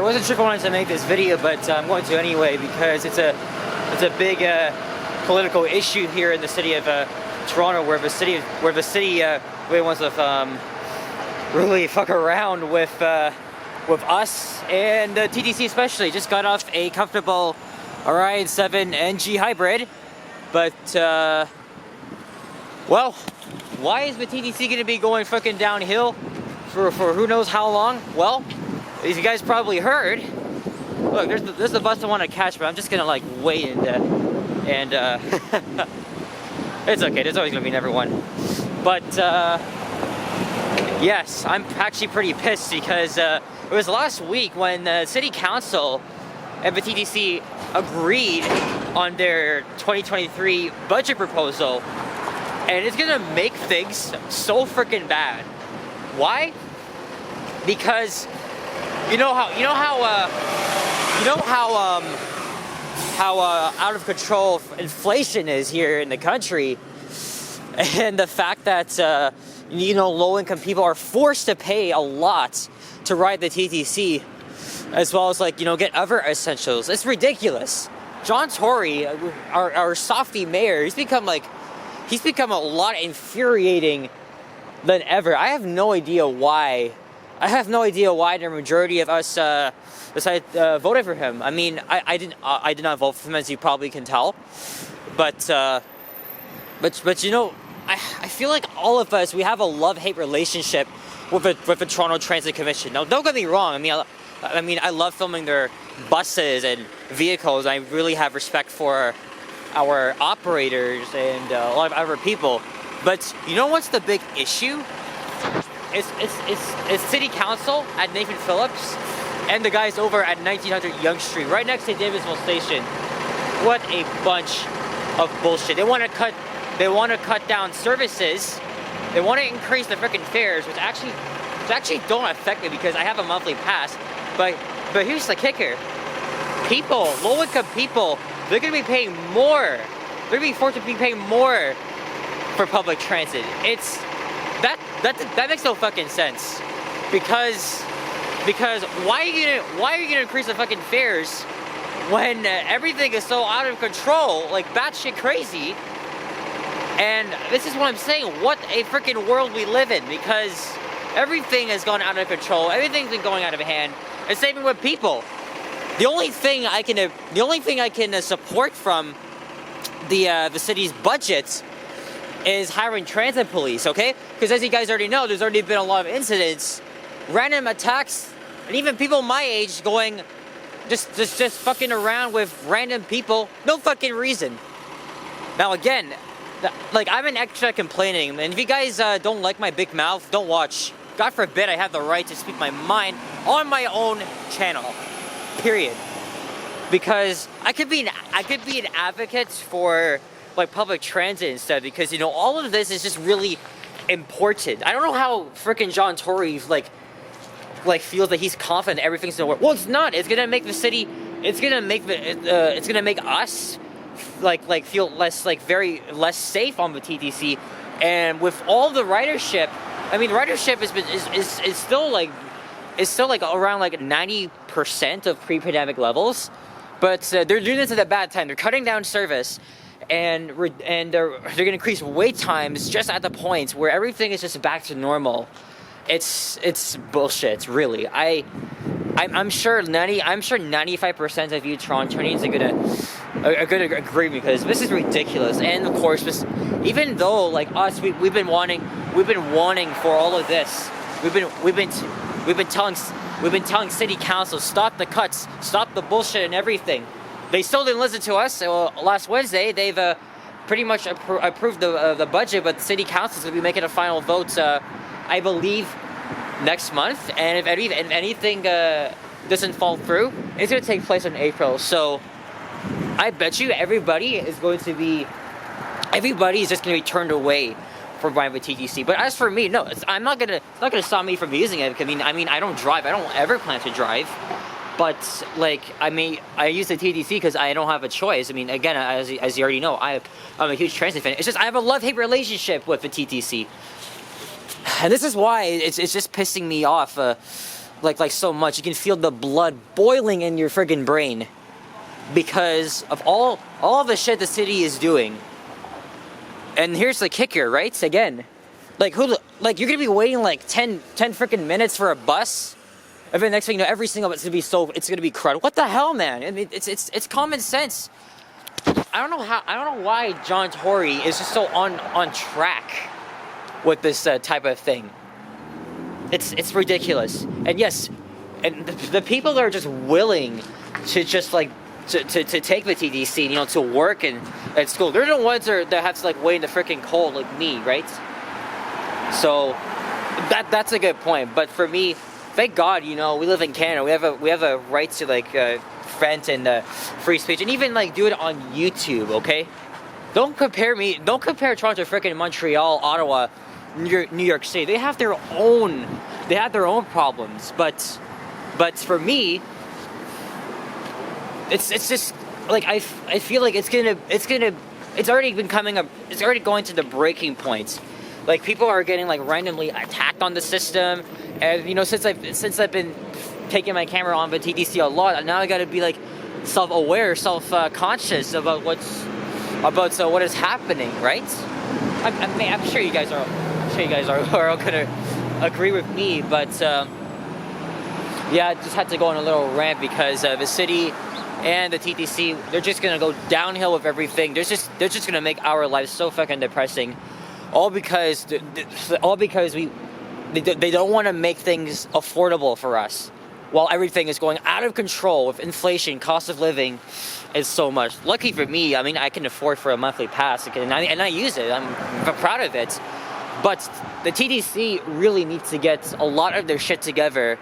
Alright, wasn't sure if I wanted to make this video, but I'm going to anyway because it's a big political issue here in the city of Toronto, where the city really wants to really fuck around with us, and TTC especially just got off a comfortable Orion 7 NG hybrid, but well, why is the TTC going to be going fucking downhill for who knows how long? Well, as you guys probably heard, look, there's the bus I want to catch, but I'm just gonna like wait and it's okay. There's always gonna be another one, but yes, I'm actually pretty pissed because it was last week when the city council and the TTC agreed on their 2023 budget proposal, and it's gonna make things so freaking bad. Why? Because you know how out of control inflation is here in the country, and the fact that low-income people are forced to pay a lot to ride the TTC, as well as get other essentials. It's ridiculous. John Tory, our softy mayor, he's become a lot infuriating than ever. I have no idea why the majority of us decided voted for him. I mean, I did not vote for him, as you probably can tell. But I feel like all of us, we have a love-hate relationship with the Toronto Transit Commission. Now, don't get me wrong. I mean, I love filming their buses and vehicles. I really have respect for our operators and a lot of other people. But you know what's the big issue? It's City Council at Nathan Phillips and the guys over at 1900 Yonge Street, right next to Davisville Station. What a bunch of bullshit. They want to cut down services. They want to increase the freaking fares, which actually don't affect me because I have a monthly pass. But here's the kicker: low-income people, they're gonna be paying more. They're gonna be forced to be paying more for public transit. That makes no fucking sense, because why are you gonna increase the fucking fares when everything is so out of control, like batshit crazy? And this is what I'm saying. What a freaking world we live in, because everything has gone out of control. Everything's been going out of hand. And same with people. The only thing I can support from the city's budget is hiring transit police, okay? Because as you guys already know, there's already been a lot of incidents, random attacks, and even people my age going, just fucking around with random people, no fucking reason. Now again, I'm an extra complaining, and if you guys don't like my big mouth, don't watch. God forbid I have the right to speak my mind on my own channel, period. Because I could be an advocate for public transit instead, because all of this is just really important. I don't know how freaking John Tory feels that he's confident everything's gonna work. Well, it's not. It's gonna make the city. It's gonna make us feel very less safe on the TTC, and with all the ridership. I mean, ridership is still around 90% of pre-pandemic levels, but they're doing this at a bad time. They're cutting down service. And they're going to increase wait times just at the point where everything is just back to normal. It's bullshit, really. I'm sure 95% of you Torontonians are gonna agree, because this is ridiculous. And of course, even though us, we've been wanting for all of this. We've been telling City Council, stop the cuts, stop the bullshit and everything. They still didn't listen to us. Last Wednesday, they've pretty much approved the budget, but the City Council is going to be making a final vote, I believe, next month. And if anything doesn't fall through, it's going to take place in April. So I bet you everybody is just going to be turned away from buying the TTC. But as for me, no, it's not gonna stop me from using it. I mean, I don't drive. I don't ever plan to drive. But I use the TTC because I don't have a choice. I mean, again, as you already know, I'm a huge transit fan. It's just I have a love-hate relationship with the TTC, and this is why it's just pissing me off. like so much. You can feel the blood boiling in your friggin' brain because of all the shit the city is doing. And here's the kicker, right? Again, like you're gonna be waiting like 10 freaking minutes for a bus. And then next thing you know, every single bus is it's gonna be crowded. What the hell, man? I mean, it's common sense. I don't know why John Tory is just so on track with this type of thing. It's ridiculous. And yes, and the people that are just willing to just like to take the TTC, you know, to work and at school, they're the ones that have to like wait in the freaking cold like me, right? So that's a good point. But for me, thank God, you know, we live in Canada. We have a right to like vent and free speech, and even like do it on YouTube. Okay, don't compare Toronto to freaking Montreal, Ottawa, New York City. They have their own problems. But for me, it's just like I feel like it's already going to the breaking point. Like people are getting like randomly attacked on the system, and you know, since I've been taking my camera on the TTC a lot, now I got to be like self-aware, self-conscious about what is happening, right? I'm sure you guys are all gonna agree with me, but yeah, I just had to go on a little rant because the city and the TTC, they're just gonna go downhill with everything. They're just gonna make our lives so fucking depressing, all because they don't want to make things affordable for us, while everything is going out of control with inflation, cost of living is so much. Lucky for me, I mean, I can afford for a monthly pass, and I use it. I'm proud of it. But the TTC really needs to get a lot of their shit together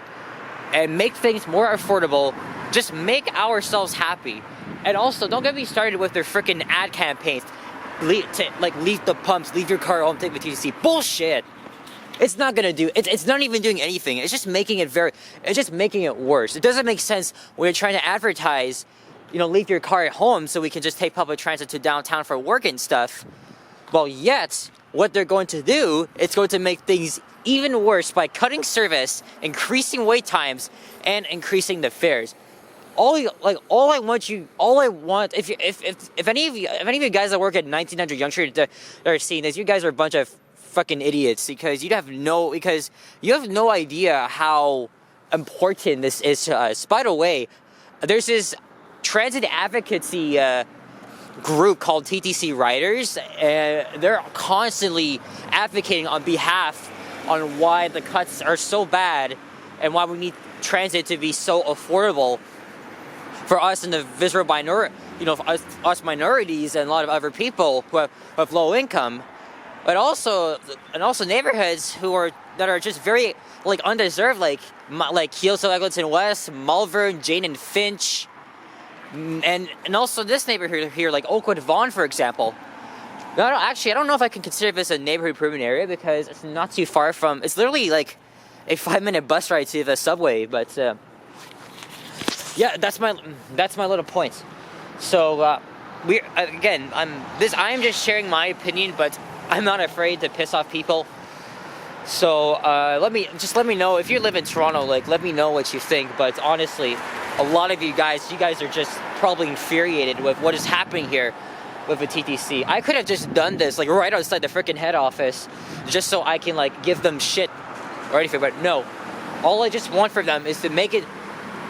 and make things more affordable. Just make ourselves happy. And also, don't get me started with their freaking ad campaigns. Leave the pumps, leave your car home, take the TTC. Bullshit. It's not gonna do. It's not even doing anything. It's just making it worse. It doesn't make sense when you're trying to advertise, you know, leave your car at home so we can just take public transit to downtown for work and stuff. Well, yet what they're going to do, it's going to make things even worse by cutting service, increasing wait times, and increasing the fares. All I want, if any of you guys that work at 1900 Yonge Street that are seeing this, you guys are a bunch of fucking idiots, because you have no idea how important this is to us. By the way, there's this transit advocacy group called TTC Riders, and they're constantly advocating on behalf on why the cuts are so bad and why we need transit to be so affordable for us in the visible minority, you know, us minorities and a lot of other people who have low income, but also neighborhoods that are just very like undeserved, like Keelsall, Eglinton West, Malvern, Jane and Finch, and also this neighborhood here, like Oakwood Vaughan, for example. I don't know if I can consider this a neighborhood improvement area because it's not too far from. It's literally like a 5-minute bus ride to the subway, but. Yeah, that's my little point. So I am just sharing my opinion, but I'm not afraid to piss off people. So let me know if you live in Toronto. Like, let me know what you think. But honestly, a lot of you guys are just probably infuriated with what is happening here with the TTC. I could have just done this like right outside the freaking head office, just so I can like give them shit or anything. But no, all I just want for them is to make it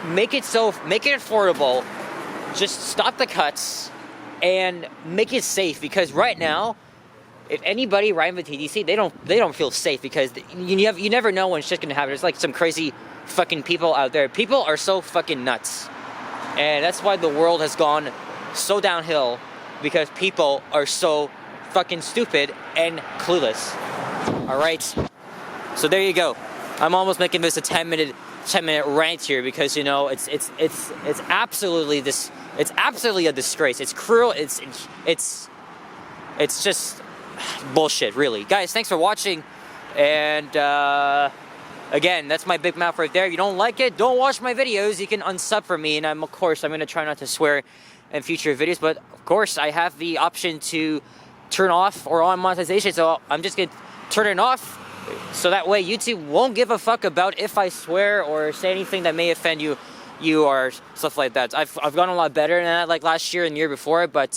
affordable, just stop the cuts and make it safe, because right now if anybody riding the TTC, they don't feel safe, because you never know when shit's gonna happen. There's like some crazy fucking people out there. People are so fucking nuts, and that's why the world has gone so downhill, because people are so fucking stupid and clueless. All right, so there you go. I'm almost making this a 10-minute rant here, because you know it's absolutely a disgrace. It's cruel. It's just bullshit, really. Guys, thanks for watching, and again, that's my big mouth right there. If you don't like it, don't watch my videos. You can unsub for me, and I'm gonna try not to swear in future videos, but of course I have the option to turn off or on monetization, so I'm just gonna turn it off. So that way YouTube won't give a fuck about if I swear or say anything that may offend you or stuff like that. I've gotten a lot better than that, like last year and the year before, but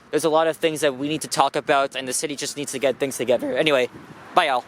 there's a lot of things that we need to talk about, and the city just needs to get things together. Anyway, bye y'all.